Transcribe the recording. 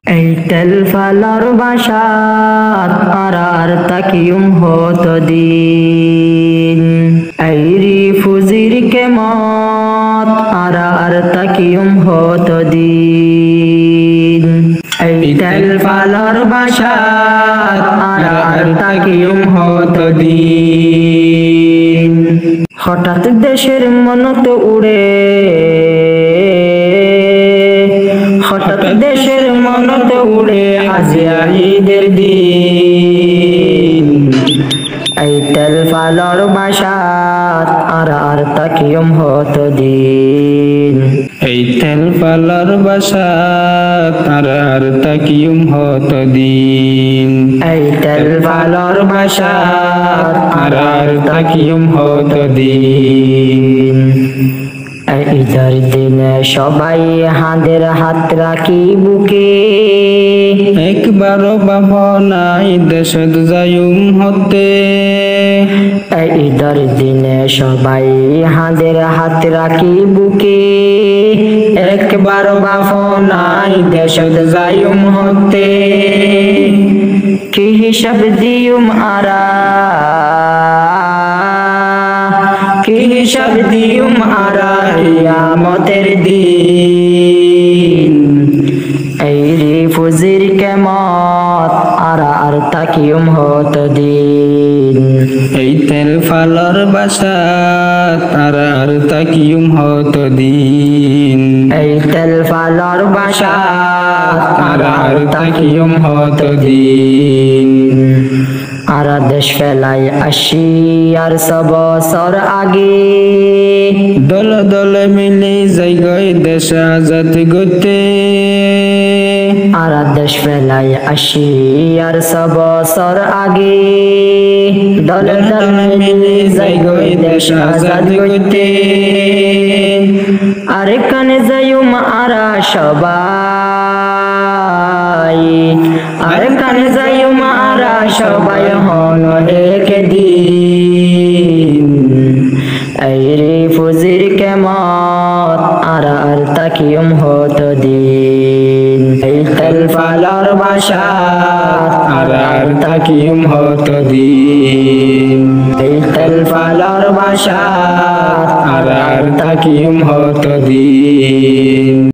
এই তেল ফালার বাসাত আর তাকিয়ুম হত দিন এই রিফুজির কেমত আর তাকিয়ুম হত দিন এই তেল ফালার বাসাত আর তাকিয়ুম হত দিন হঠাৎ দেশের মনত উড়ে হঠাৎ দেশের মনত উড়ে আজিয়া ঈদের দিন এই তেল ফালার বাসাত আর তাকিয়ুম হত দিন এই তেল ফালার বাসাত আর তাকিয়ুম হত দিন এই তেল ফালার বাসাত আর তাকিয়ুম হত দিন ঈদের দিনে সবাই হাঁদের হাত রাখি বুকে একবারও ভাবনাই দেশত যায়ুম হতে ঈদের দিনে সবাই হাঁদের হাত রাখি বুকে একবারও ভাবনাই দেশত যায়ুম হতে কি হিসাব দিয়ুম আরা কি হিসাব দিয়ুম আরা কিয়ামতের দিন এই রিফুজির কেমত আর তাকিয়ুম হত দিন এই তেল ফালার বাসাত আর তাকিয়ুম হত দিন এই তেল ফালার বাসাত আর তাকিয়ুম হত দিন আর দেশ ফেলাই আসি আর সব বছর আগে দল দল মিলে যাই দেশ আজাদ গতে আর দেশ ফেলাই আসি আর সব বছর আগে দল দল মিলে যাই দেশ আজাদ গতে আর কানে যাইম আরা সবাই আর কানে যাইম আরা সবাই হন একদিন এই রিফুজির কেমত আর তাকিয়ুম হত দিন এই তেল ফালার বাসাত আর তাকিয়ুম হত দিন এই তেল ফালার বাসাত আর তাকিয়ুম হত দিন।